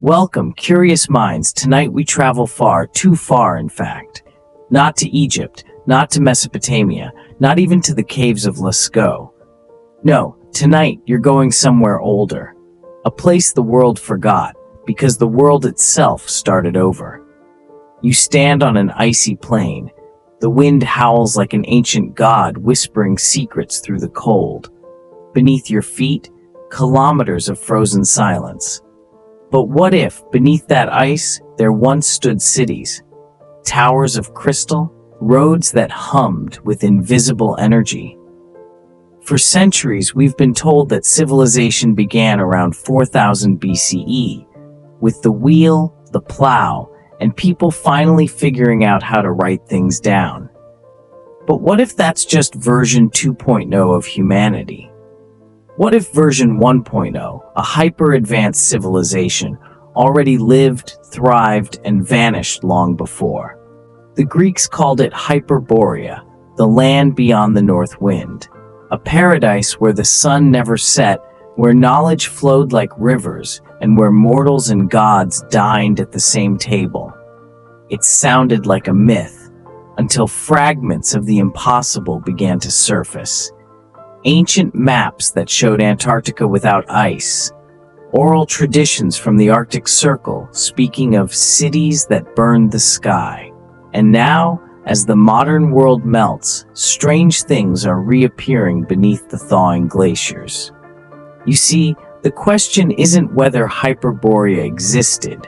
Welcome, curious minds. Tonight we travel far, too far in fact. Not to Egypt, not to Mesopotamia, not even to the caves of Lascaux. No, tonight you're going somewhere older. A place the world forgot, because the world itself started over. You stand on an icy plain. The wind howls like an ancient god whispering secrets through the cold. Beneath your feet, kilometers of frozen silence. But what if, beneath that ice, there once stood cities? Towers of crystal, roads that hummed with invisible energy. For centuries, we've been told that civilization began around 4000 BCE, with the wheel, the plow, and people finally figuring out how to write things down. But what if that's just version 2.0 of humanity? What if version 1.0, a hyper-advanced civilization, already lived, thrived, and vanished long before? The Greeks called it Hyperborea, the land beyond the north wind, a paradise where the sun never set, where knowledge flowed like rivers, and where mortals and gods dined at the same table. It sounded like a myth, until fragments of the impossible began to surface. Ancient maps that showed Antarctica without ice, oral traditions from the Arctic Circle speaking of cities that burned the sky. And now, as the modern world melts, strange things are reappearing beneath the thawing glaciers. You see, the question isn't whether Hyperborea existed.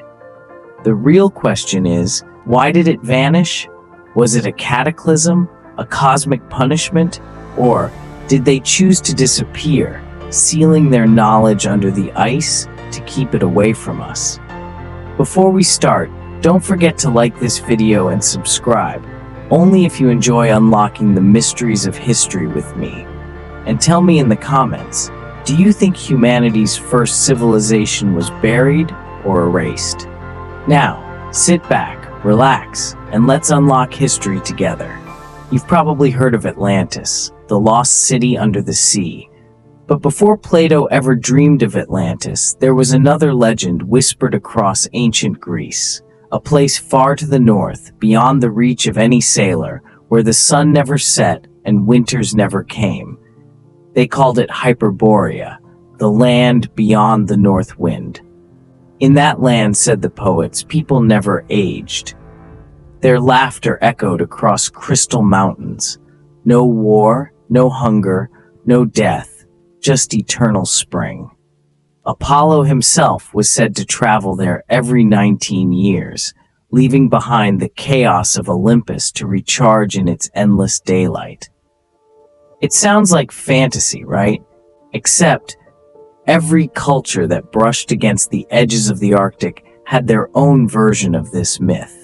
The real question is, why did it vanish? Was it a cataclysm, a cosmic punishment, or did they choose to disappear, sealing their knowledge under the ice to keep it away from us? Before we start, don't forget to like this video and subscribe, only if you enjoy unlocking the mysteries of history with me. And tell me in the comments, do you think humanity's first civilization was buried or erased? Now, sit back, relax, and let's unlock history together. You've probably heard of Atlantis, the lost city under the sea. But before Plato ever dreamed of Atlantis, there was another legend whispered across ancient Greece, a place far to the north, beyond the reach of any sailor, where the sun never set and winters never came. They called it Hyperborea, the land beyond the north wind. In that land, said the poets, people never aged. Their laughter echoed across crystal mountains. No war, no hunger, no death, just eternal spring. Apollo himself was said to travel there every 19 years, leaving behind the chaos of Olympus to recharge in its endless daylight. It sounds like fantasy, right? Except every culture that brushed against the edges of the Arctic had their own version of this myth.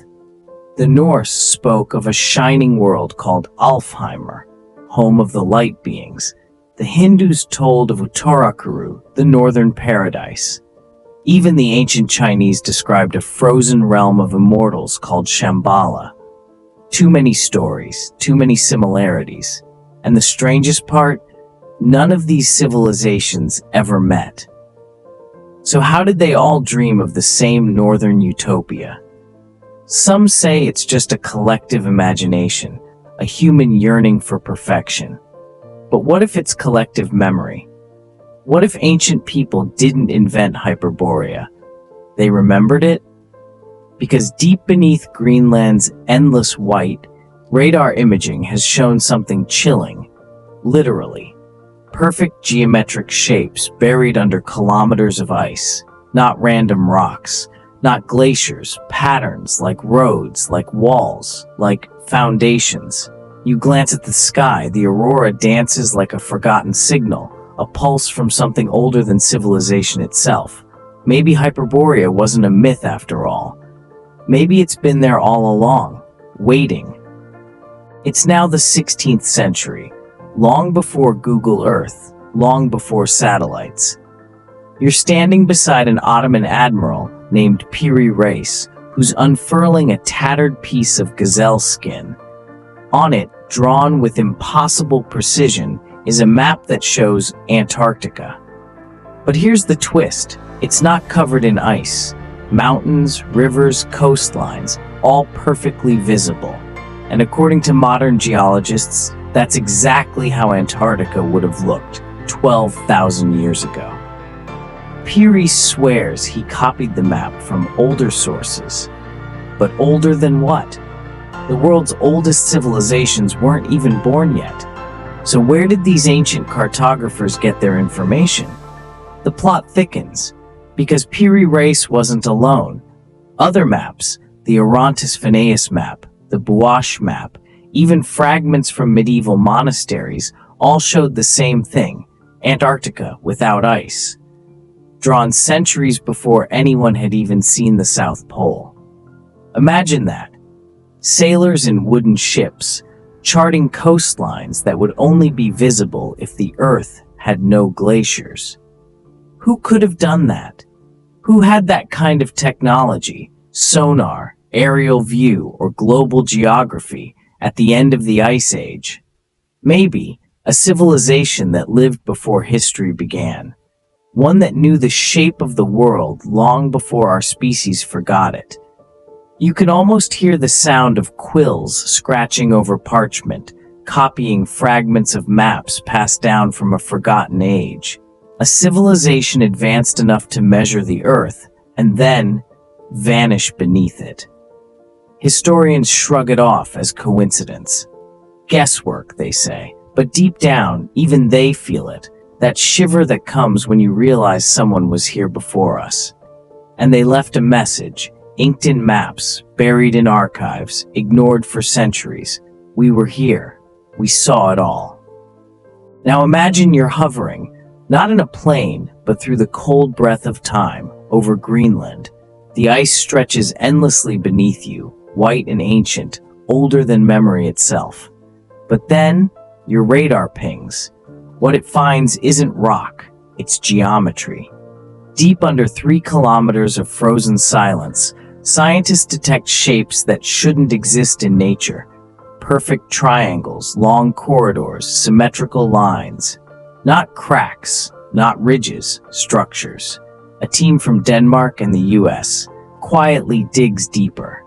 The Norse spoke of a shining world called Alfheimr, home of the light beings. The Hindus told of Uttarakuru, the northern paradise. Even the ancient Chinese described a frozen realm of immortals called Shambhala. Too many stories, too many similarities. And the strangest part, none of these civilizations ever met. So how did they all dream of the same northern utopia? Some say it's just a collective imagination, a human yearning for perfection. But what if it's collective memory? What if ancient people didn't invent Hyperborea? They remembered it? Because deep beneath Greenland's endless white, radar imaging has shown something chilling, literally. Perfect geometric shapes buried under kilometers of ice, not random rocks. Not glaciers, patterns like roads, like walls, like foundations. You glance at the sky, the aurora dances like a forgotten signal, a pulse from something older than civilization itself. Maybe Hyperborea wasn't a myth after all. Maybe it's been there all along, waiting. It's now the 16th century, long before Google Earth, long before satellites. You're standing beside an Ottoman admiral named Piri Reis, who's unfurling a tattered piece of gazelle skin. On it, drawn with impossible precision, is a map that shows Antarctica. But here's the twist. It's not covered in ice. Mountains, rivers, coastlines, all perfectly visible. And according to modern geologists, that's exactly how Antarctica would have looked 12,000 years ago. Peary swears he copied the map from older sources. But older than what? The world's oldest civilizations weren't even born yet. So where did these ancient cartographers get their information? The plot thickens, because Peary Race wasn't alone. Other maps, the Orontes Phineas map, the Buash map, even fragments from medieval monasteries, all showed the same thing: Antarctica without ice, drawn centuries before anyone had even seen the South Pole. Imagine that. Sailors in wooden ships, charting coastlines that would only be visible if the Earth had no glaciers. Who could have done that? Who had that kind of technology, sonar, aerial view, or global geography at the end of the Ice Age? Maybe a civilization that lived before history began. One that knew the shape of the world long before our species forgot it. You can almost hear the sound of quills scratching over parchment, copying fragments of maps passed down from a forgotten age. A civilization advanced enough to measure the Earth and then vanish beneath it. Historians shrug it off as coincidence. Guesswork, they say, but deep down, even they feel it. That shiver that comes when you realize someone was here before us. And they left a message, inked in maps, buried in archives, ignored for centuries. We were here. We saw it all. Now imagine you're hovering, not in a plane, but through the cold breath of time, over Greenland. The ice stretches endlessly beneath you, white and ancient, older than memory itself. But then, your radar pings. What it finds isn't rock, it's geometry. Deep under 3 kilometers of frozen silence, scientists detect shapes that shouldn't exist in nature. Perfect triangles, long corridors, symmetrical lines. Not cracks, not ridges, structures. A team from Denmark and the US quietly digs deeper.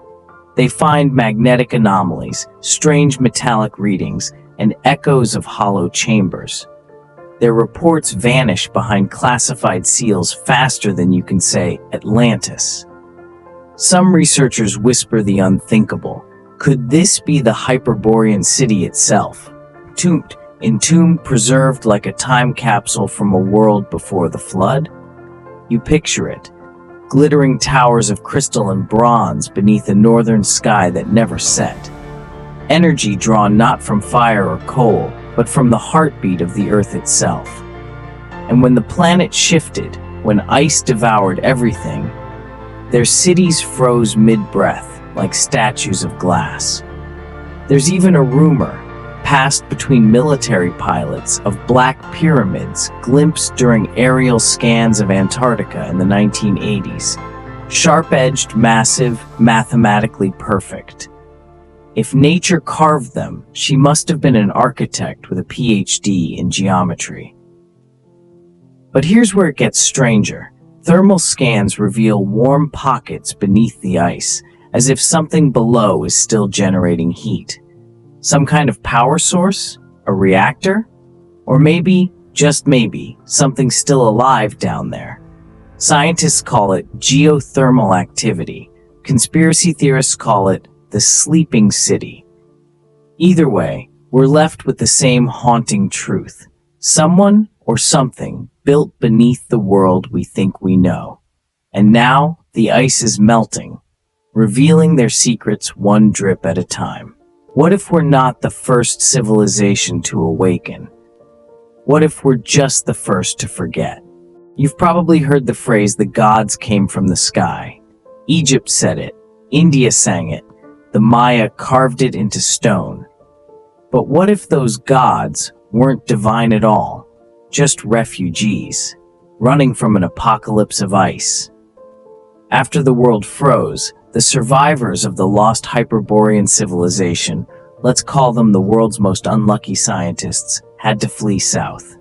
They find magnetic anomalies, strange metallic readings, and echoes of hollow chambers. Their reports vanish behind classified seals faster than you can say Atlantis. Some researchers whisper the unthinkable. Could this be the Hyperborean city itself? Entombed, preserved like a time capsule from a world before the flood? You picture it. Glittering towers of crystal and bronze beneath a northern sky that never set. Energy drawn not from fire or coal, but from the heartbeat of the Earth itself. And when the planet shifted, when ice devoured everything, their cities froze mid-breath, like statues of glass. There's even a rumor, passed between military pilots, of black pyramids glimpsed during aerial scans of Antarctica in the 1980s. Sharp-edged, massive, mathematically perfect. If nature carved them, she must have been an architect with a PhD in geometry. But here's where it gets stranger. Thermal scans reveal warm pockets beneath the ice, as if something below is still generating heat. Some kind of power source? A reactor? Or maybe, just maybe, something still alive down there. Scientists call it geothermal activity. Conspiracy theorists call it the sleeping city. Either way, we're left with the same haunting truth. Someone or something built beneath the world we think we know. And now the ice is melting, revealing their secrets one drip at a time. What if we're not the first civilization to awaken? What if we're just the first to forget? You've probably heard the phrase, the gods came from the sky. Egypt said it, India sang it, the Maya carved it into stone. But what if those gods weren't divine at all, just refugees, running from an apocalypse of ice? After the world froze, the survivors of the lost Hyperborean civilization, let's call them the world's most unlucky scientists, had to flee south.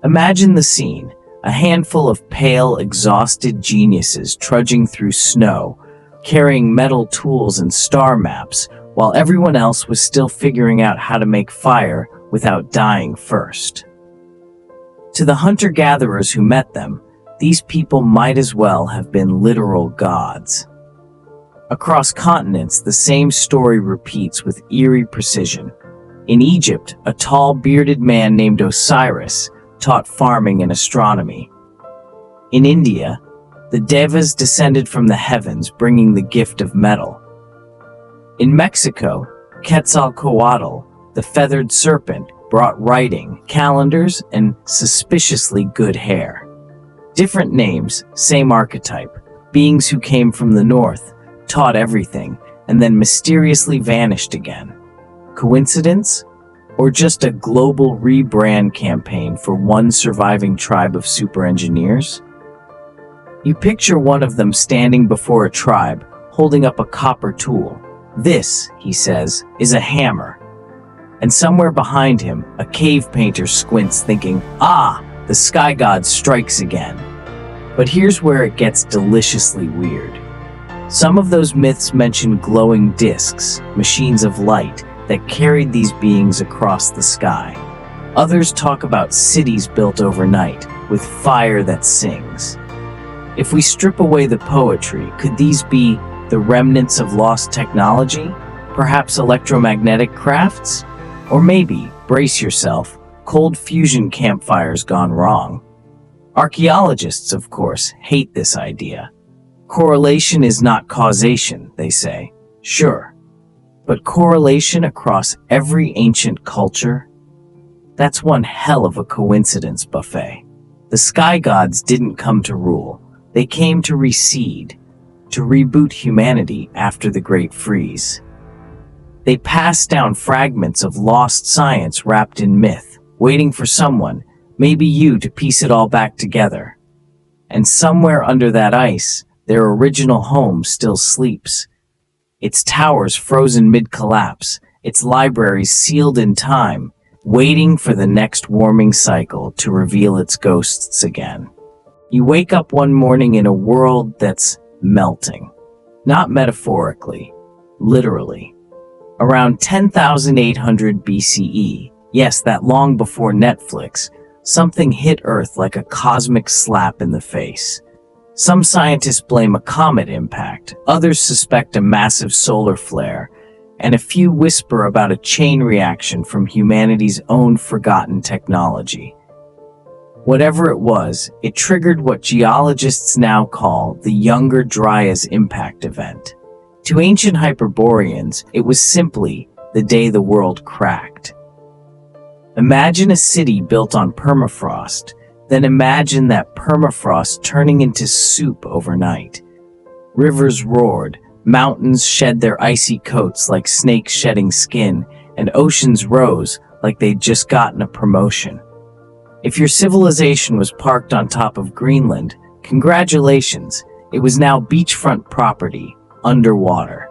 Imagine the scene. A handful of pale, exhausted geniuses trudging through snow, carrying metal tools and star maps, while everyone else was still figuring out how to make fire without dying first. To the hunter-gatherers who met them, these people might as well have been literal gods. Across continents, the same story repeats with eerie precision. In Egypt, a tall, bearded man named Osiris taught farming and astronomy. In India, the Devas descended from the heavens, bringing the gift of metal. In Mexico, Quetzalcoatl, the feathered serpent, brought writing, calendars, and suspiciously good hair. Different names, same archetype. Beings who came from the north, taught everything, and then mysteriously vanished again. Coincidence? Or just a global rebrand campaign for one surviving tribe of super engineers? You picture one of them standing before a tribe, holding up a copper tool. "This," he says, "is a hammer." And somewhere behind him, a cave painter squints thinking, "Ah, the sky god strikes again." But here's where it gets deliciously weird. Some of those myths mention glowing discs, machines of light, that carried these beings across the sky. Others talk about cities built overnight, with fire that sings. If we strip away the poetry, could these be the remnants of lost technology? Perhaps electromagnetic crafts? Or maybe, brace yourself, cold fusion campfires gone wrong. Archaeologists, of course, hate this idea. Correlation is not causation, they say. Sure. But correlation across every ancient culture? That's one hell of a coincidence buffet. The sky gods didn't come to rule. They came to reseed, to reboot humanity after the Great Freeze. They passed down fragments of lost science wrapped in myth, waiting for someone, maybe you, to piece it all back together. And somewhere under that ice, their original home still sleeps. Its towers frozen mid-collapse, its libraries sealed in time, waiting for the next warming cycle to reveal its ghosts again. You wake up one morning in a world that's melting. Not metaphorically, literally. Around 10,800 BCE, yes, that long before Netflix, something hit Earth like a cosmic slap in the face. Some scientists blame a comet impact, others suspect a massive solar flare, and a few whisper about a chain reaction from humanity's own forgotten technology. Whatever it was, it triggered what geologists now call the Younger Dryas impact event. To ancient Hyperboreans, it was simply the day the world cracked. Imagine a city built on permafrost, then imagine that permafrost turning into soup overnight. Rivers roared, mountains shed their icy coats like snakes shedding skin, and oceans rose like they'd just gotten a promotion. If your civilization was parked on top of Greenland, congratulations, it was now beachfront property, underwater.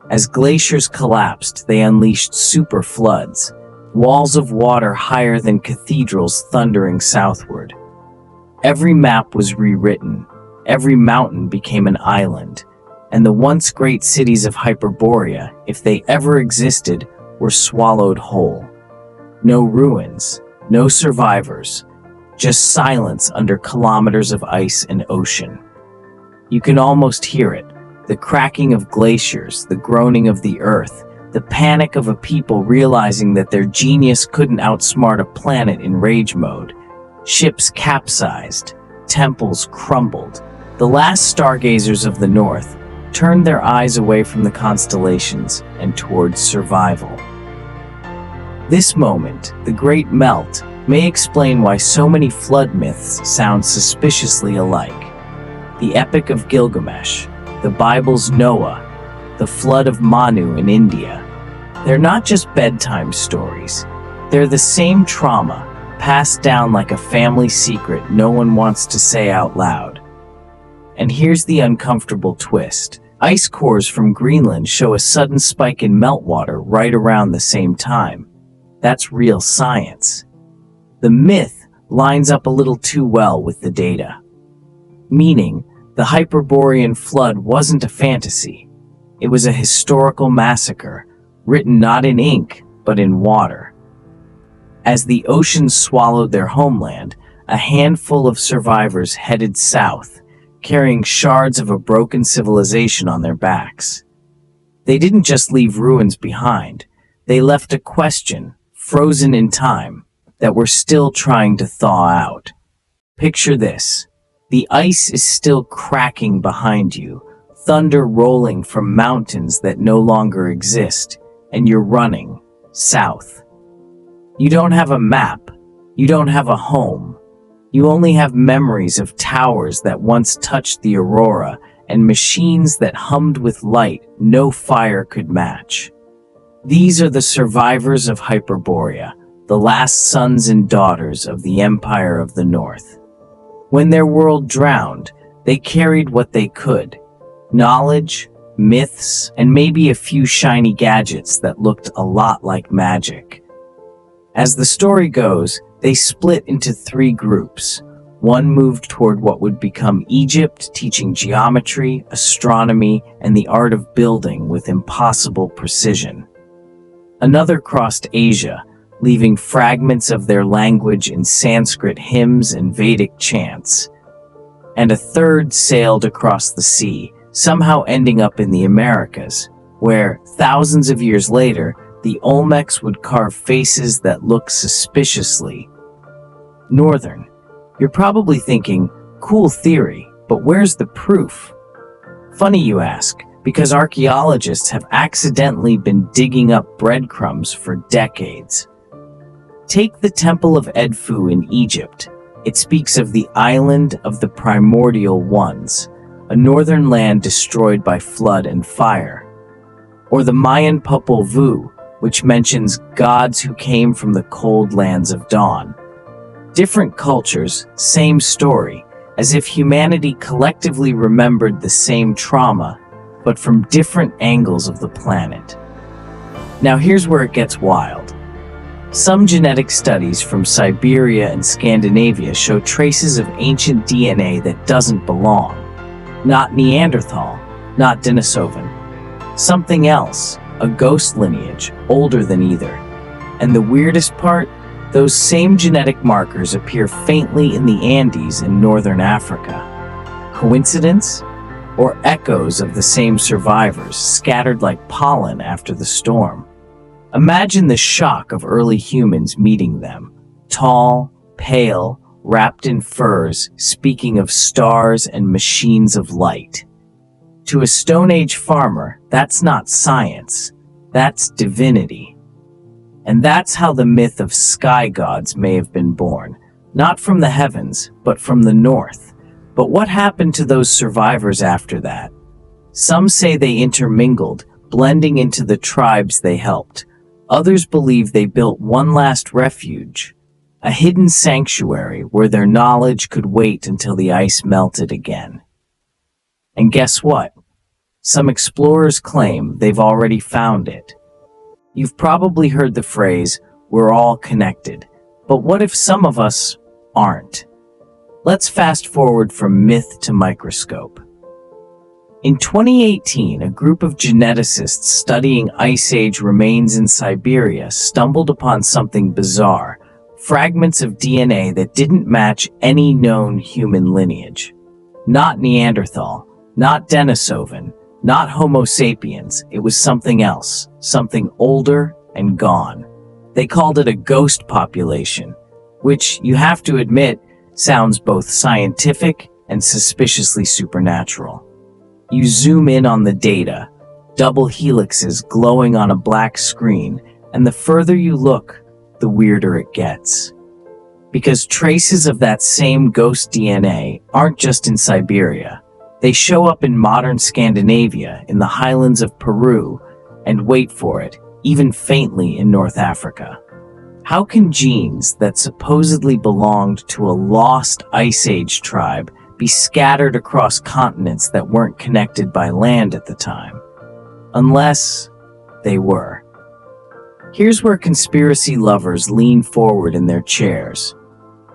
As glaciers collapsed, they unleashed super floods, walls of water higher than cathedrals thundering southward. Every map was rewritten, every mountain became an island, and the once great cities of Hyperborea, if they ever existed, were swallowed whole. No ruins, no survivors, just silence under kilometers of ice and ocean. You can almost hear it, the cracking of glaciers, the groaning of the earth, the panic of a people realizing that their genius couldn't outsmart a planet in rage mode. Ships capsized, temples crumbled. The last stargazers of the north turned their eyes away from the constellations and towards survival. This moment, the Great Melt, may explain why so many flood myths sound suspiciously alike. The Epic of Gilgamesh, the Bible's Noah, the Flood of Manu in India. They're not just bedtime stories. They're the same trauma, passed down like a family secret no one wants to say out loud. And here's the uncomfortable twist. Ice cores from Greenland show a sudden spike in meltwater right around the same time. That's real science. The myth lines up a little too well with the data. Meaning, the Hyperborean flood wasn't a fantasy. It was a historical massacre, written not in ink, but in water. As the oceans swallowed their homeland, a handful of survivors headed south, carrying shards of a broken civilization on their backs. They didn't just leave ruins behind. They left a question, frozen in time, that we're still trying to thaw out. Picture this. The ice is still cracking behind you, thunder rolling from mountains that no longer exist, and you're running south. You don't have a map. You don't have a home. You only have memories of towers that once touched the aurora and machines that hummed with light no fire could match. These are the survivors of Hyperborea, the last sons and daughters of the Empire of the North. When their world drowned, they carried what they could: knowledge, myths, and maybe a few shiny gadgets that looked a lot like magic. As the story goes, they split into 3 groups. One moved toward what would become Egypt, teaching geometry, astronomy, and the art of building with impossible precision. Another crossed Asia, leaving fragments of their language in Sanskrit hymns and Vedic chants. And a third sailed across the sea, somehow ending up in the Americas, where, thousands of years later, the Olmecs would carve faces that look suspiciously northern. You're probably thinking, cool theory, but where's the proof? Funny you ask, because archaeologists have accidentally been digging up breadcrumbs for decades. Take the Temple of Edfu in Egypt. It speaks of the island of the primordial ones, a northern land destroyed by flood and fire. Or the Mayan Popol Vuh, which mentions gods who came from the cold lands of dawn. Different cultures, same story, as if humanity collectively remembered the same trauma, but from different angles of the planet. Now here's where it gets wild. Some genetic studies from Siberia and Scandinavia show traces of ancient DNA that doesn't belong. Not Neanderthal, not Denisovan. Something else, a ghost lineage, older than either. And the weirdest part? Those same genetic markers appear faintly in the Andes in northern Africa. Coincidence? Or echoes of the same survivors, scattered like pollen after the storm? Imagine the shock of early humans meeting them. Tall, pale, wrapped in furs, speaking of stars and machines of light. To a Stone Age farmer, that's not science, that's divinity. And that's how the myth of sky gods may have been born, not from the heavens, but from the north. But what happened to those survivors after that? Some say they intermingled, blending into the tribes they helped. Others believe they built one last refuge, a hidden sanctuary where their knowledge could wait until the ice melted again. And guess what? Some explorers claim they've already found it. You've probably heard the phrase, "we're all connected." But what if some of us aren't? Let's fast forward from myth to microscope. In 2018, a group of geneticists studying Ice Age remains in Siberia stumbled upon something bizarre, fragments of DNA that didn't match any known human lineage. Not Neanderthal, not Denisovan, not Homo sapiens. It was something else, something older and gone. They called it a ghost population, which, you have to admit, sounds both scientific and suspiciously supernatural. You zoom in on the data, double helixes glowing on a black screen, and the further you look, the weirder it gets. Because traces of that same ghost DNA aren't just in Siberia. They show up in modern Scandinavia, in the highlands of Peru, and wait for it, even faintly in North Africa. How can genes that supposedly belonged to a lost Ice Age tribe be scattered across continents that weren't connected by land at the time? Unless they were. Here's where conspiracy lovers lean forward in their chairs.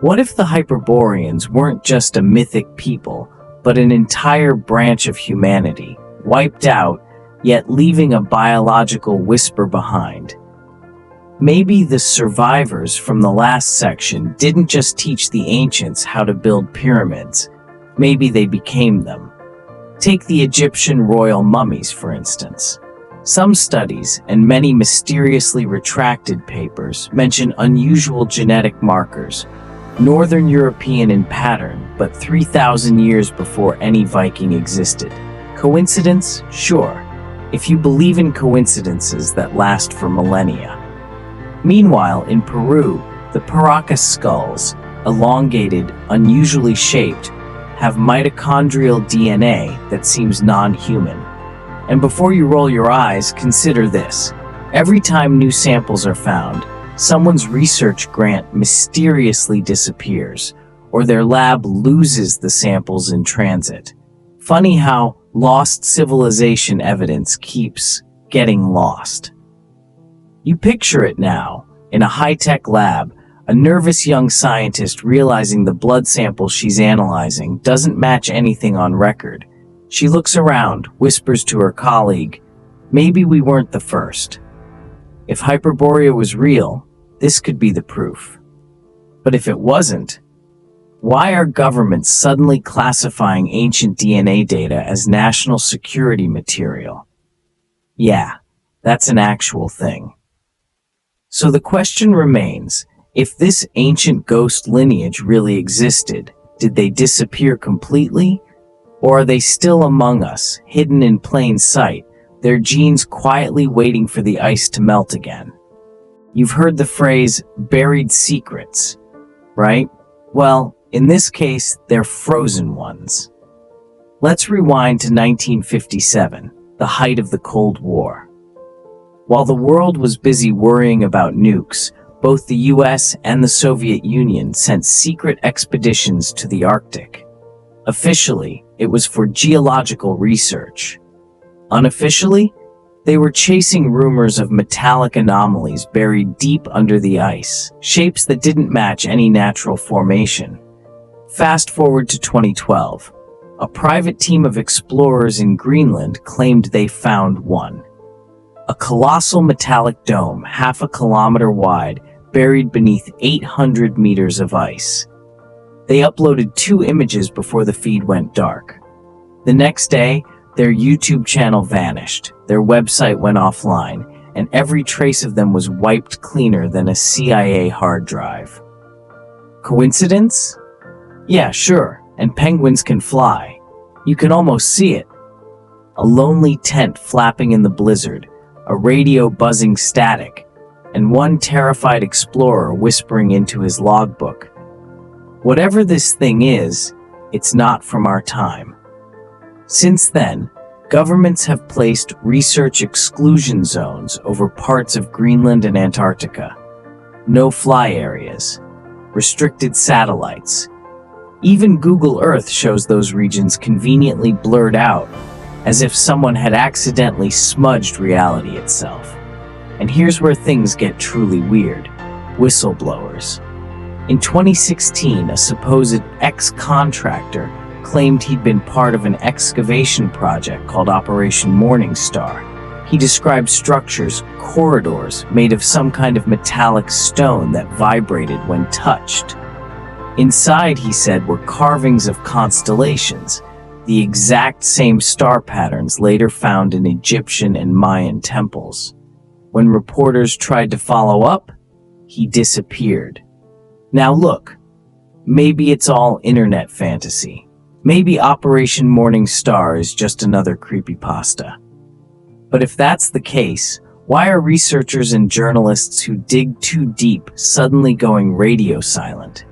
What if the Hyperboreans weren't just a mythic people, but an entire branch of humanity, wiped out, yet leaving a biological whisper behind? Maybe the survivors from the last section didn't just teach the ancients how to build pyramids. Maybe they became them. Take the Egyptian royal mummies, for instance. Some studies, and many mysteriously retracted papers, mention unusual genetic markers, Northern European in pattern, but 3,000 years before any Viking existed. Coincidence? Sure, if you believe in coincidences that last for millennia. Meanwhile, in Peru, the Paracas skulls, elongated, unusually shaped, have mitochondrial DNA that seems non-human. And before you roll your eyes, consider this. Every time new samples are found, someone's research grant mysteriously disappears, or their lab loses the samples in transit. Funny how lost civilization evidence keeps getting lost. You picture it now, in a high-tech lab, a nervous young scientist realizing the blood sample she's analyzing doesn't match anything on record. She looks around, whispers to her colleague, "Maybe we weren't the first." If Hyperborea was real, this could be the proof. But if it wasn't, why are governments suddenly classifying ancient DNA data as national security material? Yeah, that's an actual thing. So the question remains, if this ancient ghost lineage really existed, did they disappear completely? Or are they still among us, hidden in plain sight, their genes quietly waiting for the ice to melt again? You've heard the phrase, buried secrets, right? Well, in this case, they're frozen ones. Let's rewind to 1957, the height of the Cold War. While the world was busy worrying about nukes, both the US and the Soviet Union sent secret expeditions to the Arctic. Officially, it was for geological research. Unofficially, they were chasing rumors of metallic anomalies buried deep under the ice, shapes that didn't match any natural formation. Fast forward to 2012. A private team of explorers in Greenland claimed they found one. A colossal metallic dome, half a kilometer wide, buried beneath 800 meters of ice. They uploaded 2 images before the feed went dark. The next day, their YouTube channel vanished, their website went offline, and every trace of them was wiped cleaner than a CIA hard drive. Coincidence? Yeah, sure, and penguins can fly. You can almost see it. A lonely tent flapping in the blizzard, a radio buzzing static, and one terrified explorer whispering into his logbook. Whatever this thing is, it's not from our time. Since then, governments have placed research exclusion zones over parts of Greenland and Antarctica. No-fly areas, restricted satellites. Even Google Earth shows those regions conveniently blurred out, as if someone had accidentally smudged reality itself. And here's where things get truly weird. Whistleblowers. In 2016, a supposed ex-contractor claimed he'd been part of an excavation project called Operation Morningstar. He described structures, corridors, made of some kind of metallic stone that vibrated when touched. Inside, he said, were carvings of constellations, the exact same star patterns later found in Egyptian and Mayan temples. When reporters tried to follow up, he disappeared. Now look, maybe it's all internet fantasy. Maybe Operation Morningstar is just another creepypasta. But if that's the case, why are researchers and journalists who dig too deep suddenly going radio silent?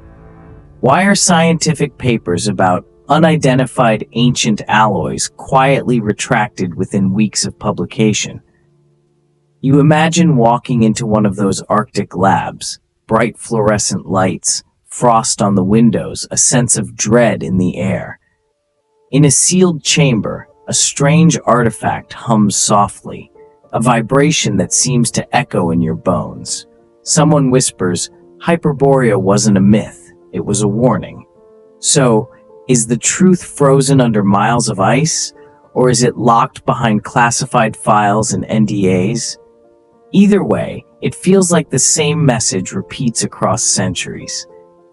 Why are scientific papers about unidentified ancient alloys quietly retracted within weeks of publication? You imagine walking into one of those Arctic labs, bright fluorescent lights, frost on the windows, a sense of dread in the air. In a sealed chamber, a strange artifact hums softly, a vibration that seems to echo in your bones. Someone whispers, "Hyperborea wasn't a myth, it was a warning. So, is the truth frozen under miles of ice, or is it locked behind classified files and NDAs? Either way, it feels like the same message repeats across centuries.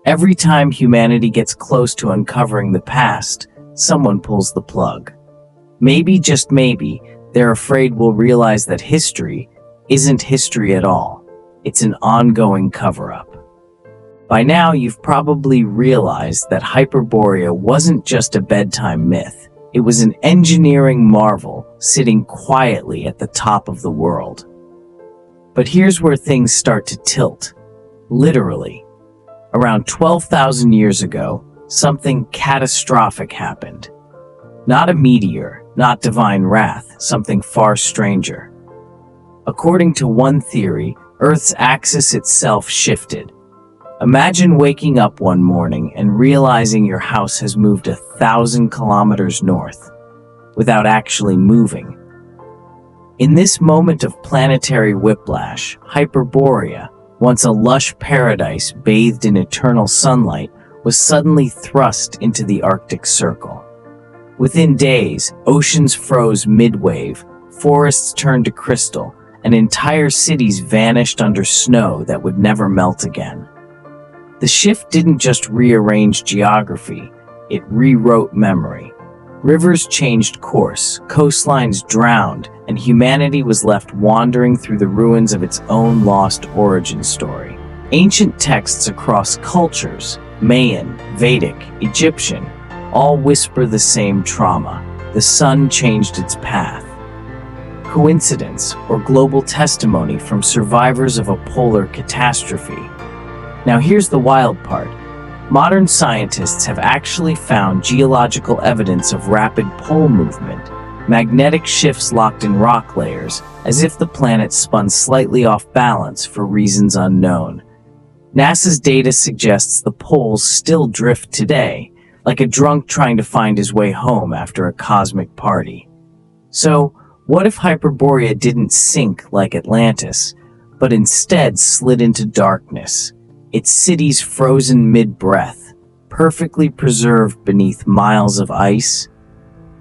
Every time humanity gets close to uncovering the past, someone pulls the plug. Maybe, just maybe, they're afraid we'll realize that history isn't history at all. It's an ongoing cover-up. By now, you've probably realized that Hyperborea wasn't just a bedtime myth. It was an engineering marvel sitting quietly at the top of the world. But here's where things start to tilt. Literally. Around 12,000 years ago, something catastrophic happened. Not a meteor, not divine wrath, something far stranger. According to one theory, Earth's axis itself shifted. Imagine waking up one morning and realizing your house has moved 1,000 kilometers north, without actually moving. In this moment of planetary whiplash, Hyperborea, once a lush paradise bathed in eternal sunlight, was suddenly thrust into the Arctic Circle. Within days, oceans froze mid-wave, forests turned to crystal, and entire cities vanished under snow that would never melt again. The shift didn't just rearrange geography, it rewrote memory. Rivers changed course, coastlines drowned, and humanity was left wandering through the ruins of its own lost origin story. Ancient texts across cultures, Mayan, Vedic, Egyptian, all whisper the same trauma. The sun changed its path. Coincidence or global testimony from survivors of a polar catastrophe? Now here's the wild part. Modern scientists have actually found geological evidence of rapid pole movement, magnetic shifts locked in rock layers, as if the planet spun slightly off balance for reasons unknown. NASA's data suggests the poles still drift today, like a drunk trying to find his way home after a cosmic party. So, what if Hyperborea didn't sink like Atlantis, but instead slid into darkness? Its cities frozen mid-breath, perfectly preserved beneath miles of ice.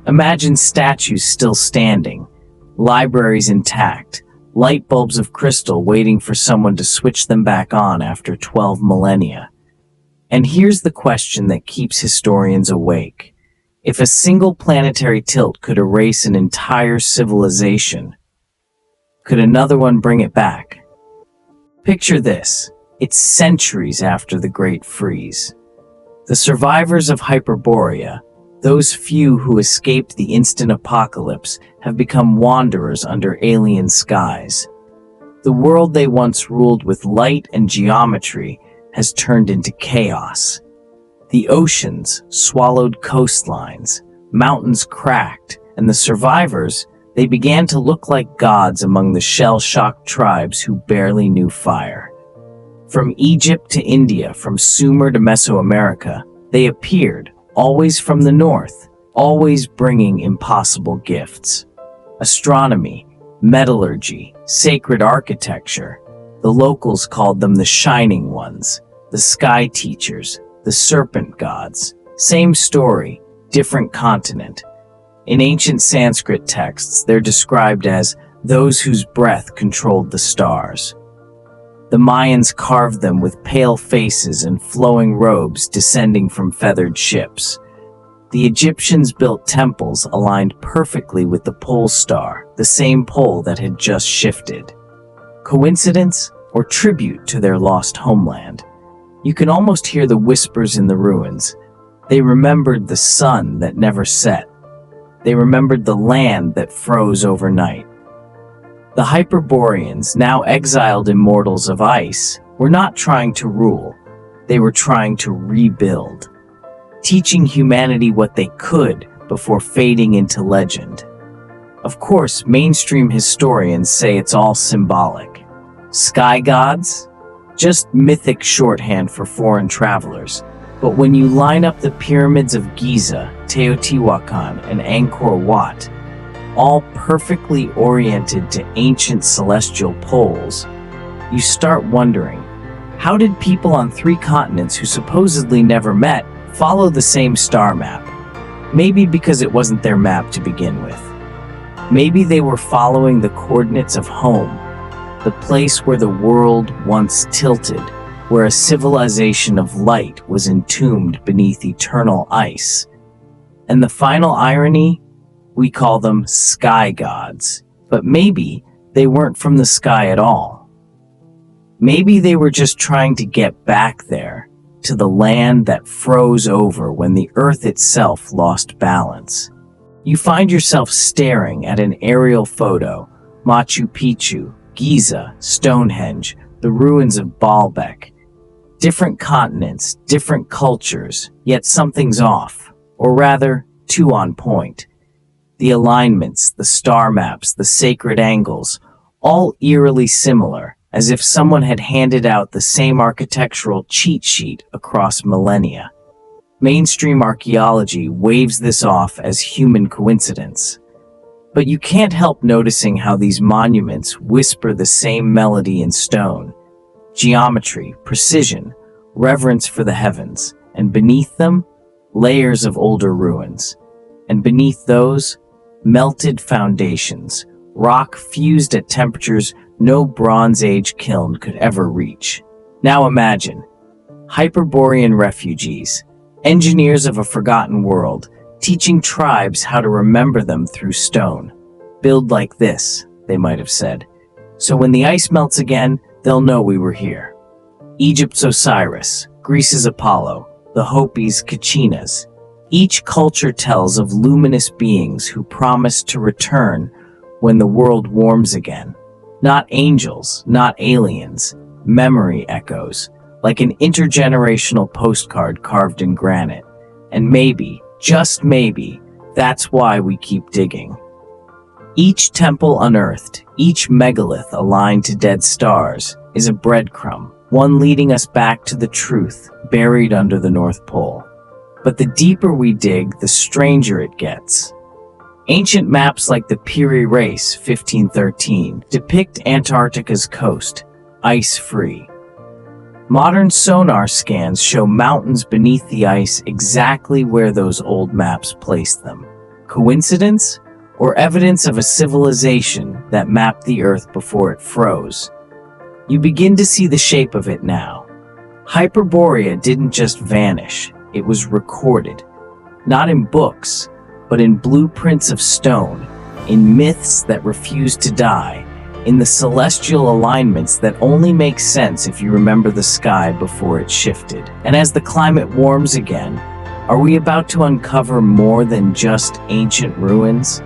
Imagine statues still standing, libraries intact, light bulbs of crystal waiting for someone to switch them back on after 12 millennia. And here's the question that keeps historians awake. If a single planetary tilt could erase an entire civilization, could another one bring it back? Picture this. It's centuries after the Great Freeze. The survivors of Hyperborea, those few who escaped the instant apocalypse, have become wanderers under alien skies. The world they once ruled with light and geometry has turned into chaos. The oceans swallowed coastlines, mountains cracked, and the survivors, they began to look like gods among the shell-shocked tribes who barely knew fire. From Egypt to India, from Sumer to Mesoamerica, they appeared, always from the north, always bringing impossible gifts. Astronomy, metallurgy, sacred architecture. The locals called them the Shining Ones, the Sky Teachers, the Serpent Gods. Same story, different continent. In ancient Sanskrit texts, they're described as those whose breath controlled the stars. The Mayans carved them with pale faces and flowing robes descending from feathered ships. The Egyptians built temples aligned perfectly with the pole star, the same pole that had just shifted. Coincidence or tribute to their lost homeland? You can almost hear the whispers in the ruins. They remembered the sun that never set. They remembered the land that froze overnight. The Hyperboreans, now exiled immortals of ice, were not trying to rule. They were trying to rebuild, teaching humanity what they could before fading into legend. Of course, mainstream historians say it's all symbolic. Sky gods? Just mythic shorthand for foreign travelers. But when you line up the pyramids of Giza, Teotihuacan, and Angkor Wat, all perfectly oriented to ancient celestial poles, you start wondering, How did people on 3 continents who supposedly never met follow the same star map? Maybe because it wasn't their map to begin with. Maybe they were following the coordinates of home, the place where the world once tilted, where a civilization of light was entombed beneath eternal ice. And the final irony? We call them sky gods. But maybe they weren't from the sky at all. Maybe they were just trying to get back there, to the land that froze over when the earth itself lost balance. You find yourself staring at an aerial photo, Machu Picchu, Giza, Stonehenge, the ruins of Baalbek. Different continents, different cultures, yet something's off, or rather, too on point. The alignments, the star maps, the sacred angles, all eerily similar, as if someone had handed out the same architectural cheat sheet across millennia. Mainstream archaeology waves this off as human coincidence. But you can't help noticing how these monuments whisper the same melody in stone. Geometry, precision, reverence for the heavens, and beneath them, layers of older ruins. And beneath those, melted foundations, rock fused at temperatures no Bronze Age kiln could ever reach. Now imagine, Hyperborean refugees, engineers of a forgotten world, teaching tribes how to remember them through stone. Build like this, they might have said. So when the ice melts again, they'll know we were here. Egypt's Osiris, Greece's Apollo, the Hopis' Kachinas. Each culture tells of luminous beings who promise to return when the world warms again. Not angels, not aliens, memory echoes, like an intergenerational postcard carved in granite. And maybe, just maybe, that's why we keep digging. Each temple unearthed, each megalith aligned to dead stars, is a breadcrumb, one leading us back to the truth buried under the North Pole. But the deeper we dig, the stranger it gets. Ancient maps like the Piri Reis 1513 depict Antarctica's coast, ice-free. Modern sonar scans show mountains beneath the ice exactly where those old maps placed them. Coincidence? Or evidence of a civilization that mapped the Earth before it froze? You begin to see the shape of it now. Hyperborea didn't just vanish, it was recorded. Not in books, but in blueprints of stone, in myths that refuse to die, in the celestial alignments that only make sense if you remember the sky before it shifted. And as the climate warms again, are we about to uncover more than just ancient ruins?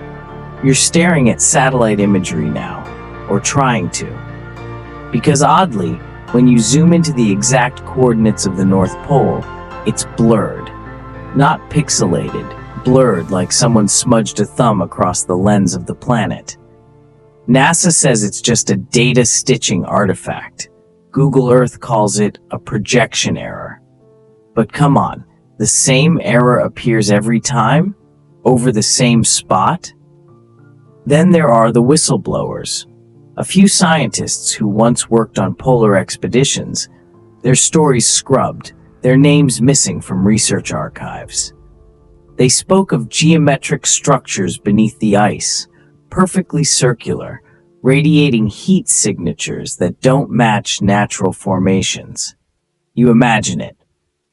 You're staring at satellite imagery now, or trying to. Because oddly, when you zoom into the exact coordinates of the North Pole, it's blurred. Not pixelated, blurred like someone smudged a thumb across the lens of the planet. NASA says it's just a data stitching artifact. Google Earth calls it a projection error. But come on, the same error appears every time? Over the same spot? Then there are the whistleblowers. A few scientists who once worked on polar expeditions, their stories scrubbed, their names missing from research archives. They spoke of geometric structures beneath the ice, perfectly circular, radiating heat signatures that don't match natural formations. You imagine it.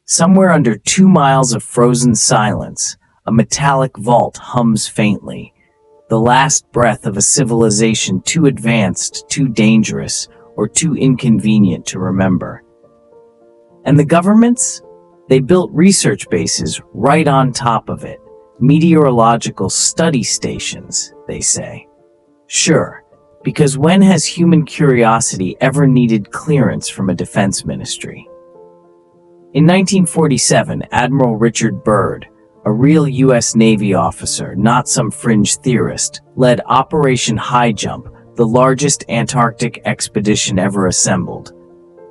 Somewhere under 2 miles of frozen silence, a metallic vault hums faintly, the last breath of a civilization too advanced, too dangerous, or too inconvenient to remember. And the governments? They built research bases right on top of it. Meteorological study stations, they say. Sure, because when has human curiosity ever needed clearance from a defense ministry? In 1947, Admiral Richard Byrd, a real U.S. Navy officer, not some fringe theorist, led Operation High Jump, the largest Antarctic expedition ever assembled.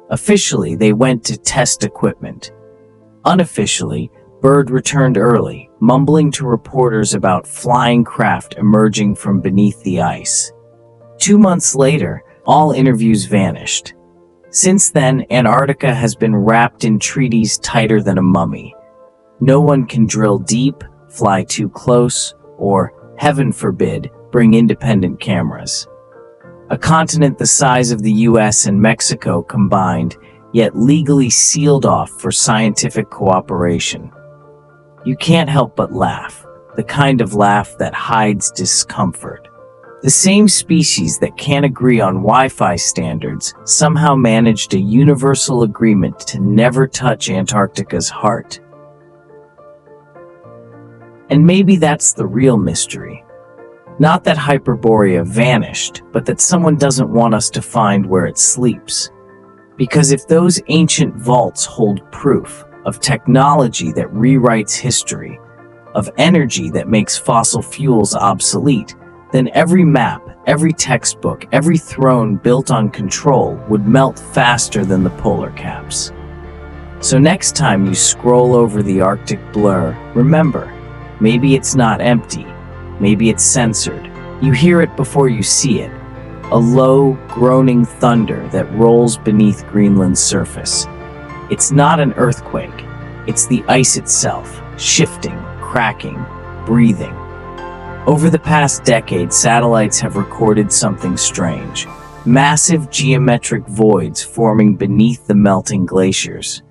Officially, they went to test equipment. Unofficially, Byrd returned early, mumbling to reporters about flying craft emerging from beneath the ice. 2 months later, all interviews vanished. Since then, Antarctica has been wrapped in treaties tighter than a mummy. No one can drill deep, fly too close, or, heaven forbid, bring independent cameras. A continent the size of the US and Mexico combined, yet legally sealed off for scientific cooperation. You can't help but laugh, the kind of laugh that hides discomfort. The same species that can't agree on Wi-Fi standards somehow managed a universal agreement to never touch Antarctica's heart. And maybe that's the real mystery. Not that Hyperborea vanished, but that someone doesn't want us to find where it sleeps. Because if those ancient vaults hold proof of technology that rewrites history, of energy that makes fossil fuels obsolete, then every map, every textbook, every throne built on control would melt faster than the polar caps. So next time you scroll over the Arctic blur, remember, maybe it's not empty, maybe it's censored. You hear it before you see it, a low, groaning thunder that rolls beneath Greenland's surface. It's not an earthquake, it's the ice itself, shifting, cracking, breathing. Over the past decade, satellites have recorded something strange. Massive geometric voids forming beneath the melting glaciers.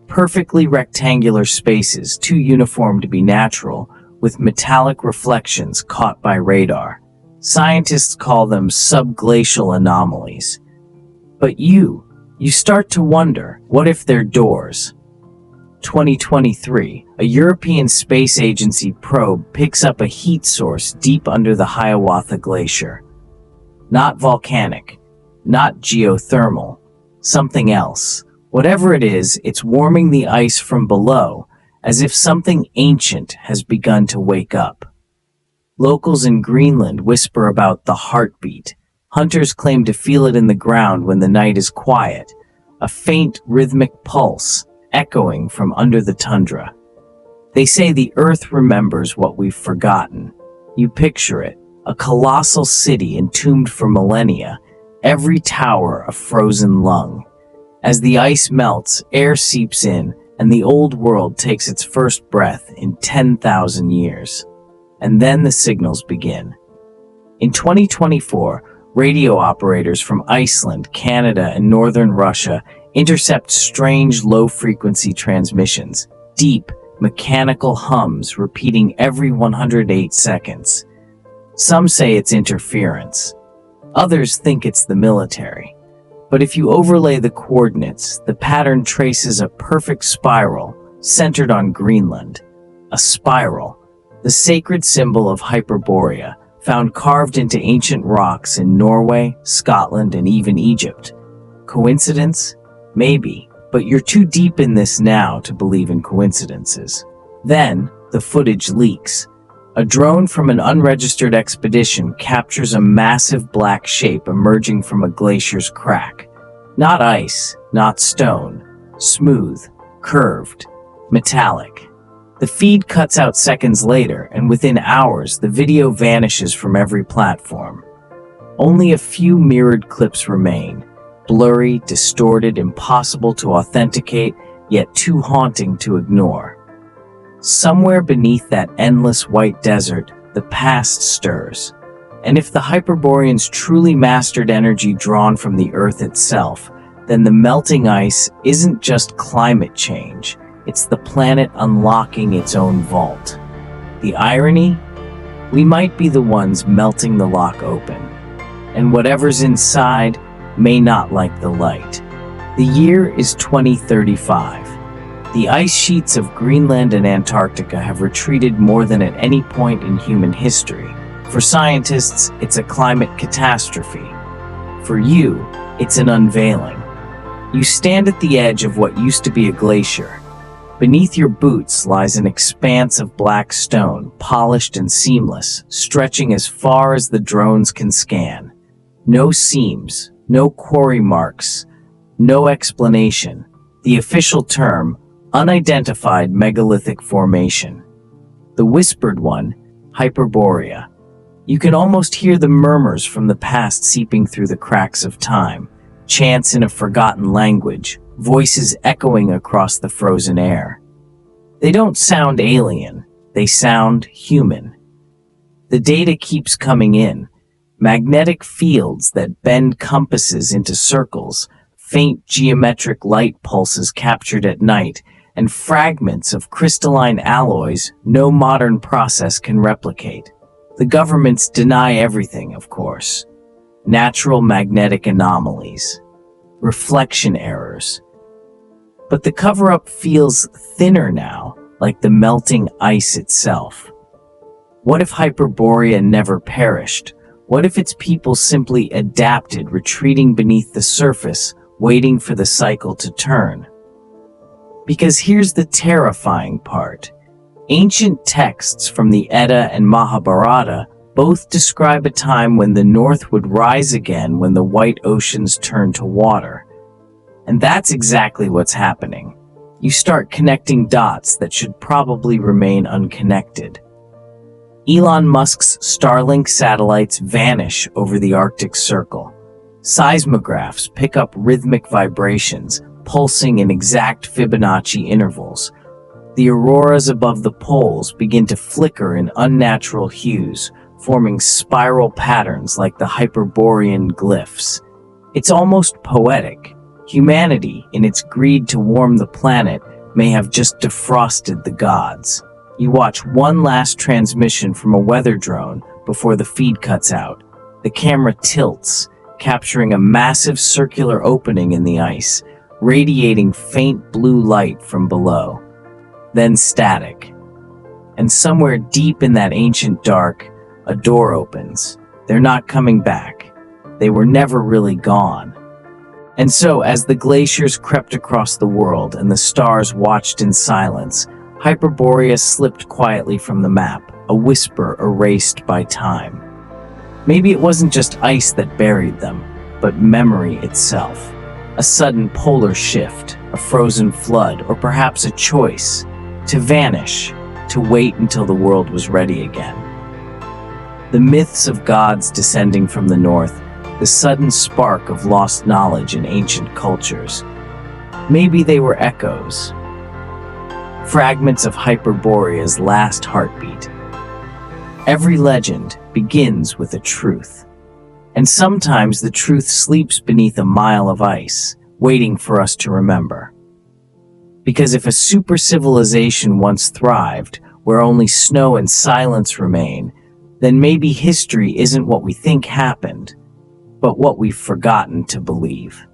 Perfectly rectangular spaces, too uniform to be natural, with metallic reflections caught by radar. Scientists call them subglacial anomalies. But you start to wonder, what if they're doors? 2023, a European Space Agency probe picks up a heat source deep under the Hiawatha Glacier. Not volcanic, not geothermal, something else. Whatever it is, it's warming the ice from below, as if something ancient has begun to wake up. Locals in Greenland whisper about the heartbeat. Hunters claim to feel it in the ground when the night is quiet, a faint rhythmic pulse echoing from under the tundra. They say the Earth remembers what we've forgotten. You picture it, a colossal city entombed for millennia, every tower a frozen lung. As the ice melts, air seeps in, and the old world takes its first breath in 10,000 years. And then the signals begin. In 2024, radio operators from Iceland, Canada, and northern Russia intercept strange low-frequency transmissions, deep, mechanical hums repeating every 108 seconds. Some say it's interference. Others think it's the military. But if you overlay the coordinates, the pattern traces a perfect spiral centered on Greenland. A spiral, the sacred symbol of Hyperborea, found carved into ancient rocks in Norway, Scotland, and even Egypt. Coincidence? Maybe, but you're too deep in this now to believe in coincidences. Then, the footage leaks. A drone from an unregistered expedition captures a massive black shape emerging from a glacier's crack. Not ice, not stone. Smooth, curved, metallic. The feed cuts out seconds later, and within hours, the video vanishes from every platform. Only a few mirrored clips remain. Blurry, distorted, impossible to authenticate, yet too haunting to ignore. Somewhere beneath that endless white desert, the past stirs. And if the Hyperboreans truly mastered energy drawn from the Earth itself, then the melting ice isn't just climate change, it's the planet unlocking its own vault. The irony? We might be the ones melting the lock open. And whatever's inside may not like the light. The year is 2035. The ice sheets of Greenland and Antarctica have retreated more than at any point in human history. For scientists, it's a climate catastrophe. For you, it's an unveiling. You stand at the edge of what used to be a glacier. Beneath your boots lies an expanse of black stone, polished and seamless, stretching as far as the drones can scan. No seams, no quarry marks, no explanation. The official term, unidentified megalithic formation. The whispered one, Hyperborea. You can almost hear the murmurs from the past seeping through the cracks of time. chants in a forgotten language, voices echoing across the frozen air. They don't sound alien, they sound human. The data keeps coming in. Magnetic fields that bend compasses into circles, faint geometric light pulses captured at night, and fragments of crystalline alloys no modern process can replicate. The governments deny everything, of course. Natural magnetic anomalies, reflection errors. But the cover-up feels thinner now, like the melting ice itself. What if Hyperborea never perished? What if its people simply adapted, retreating beneath the surface, waiting for the cycle to turn? Because here's the terrifying part. Ancient texts from the Edda and Mahabharata both describe a time when the North would rise again when the white oceans turn to water. And that's exactly what's happening. You start connecting dots that should probably remain unconnected. Elon Musk's Starlink satellites vanish over the Arctic Circle. Seismographs pick up rhythmic vibrations, pulsing in exact Fibonacci intervals. The auroras above the poles begin to flicker in unnatural hues, forming spiral patterns like the Hyperborean glyphs. It's almost poetic. Humanity, in its greed to warm the planet, may have just defrosted the gods. You watch one last transmission from a weather drone before the feed cuts out. The camera tilts, capturing a massive circular opening in the ice, radiating faint blue light from below. Then static. And somewhere deep in that ancient dark, a door opens. They're not coming back. They were never really gone. And so, as the glaciers crept across the world and the stars watched in silence, Hyperborea slipped quietly from the map, a whisper erased by time. Maybe it wasn't just ice that buried them, but memory itself. A sudden polar shift, a frozen flood, or perhaps a choice to vanish, to wait until the world was ready again. The myths of gods descending from the north, the sudden spark of lost knowledge in ancient cultures. Maybe they were echoes, fragments of Hyperborea's last heartbeat. Every legend begins with a truth. And sometimes the truth sleeps beneath a mile of ice, waiting for us to remember. Because if a supercivilization once thrived, where only snow and silence remain, then maybe history isn't what we think happened, but what we've forgotten to believe.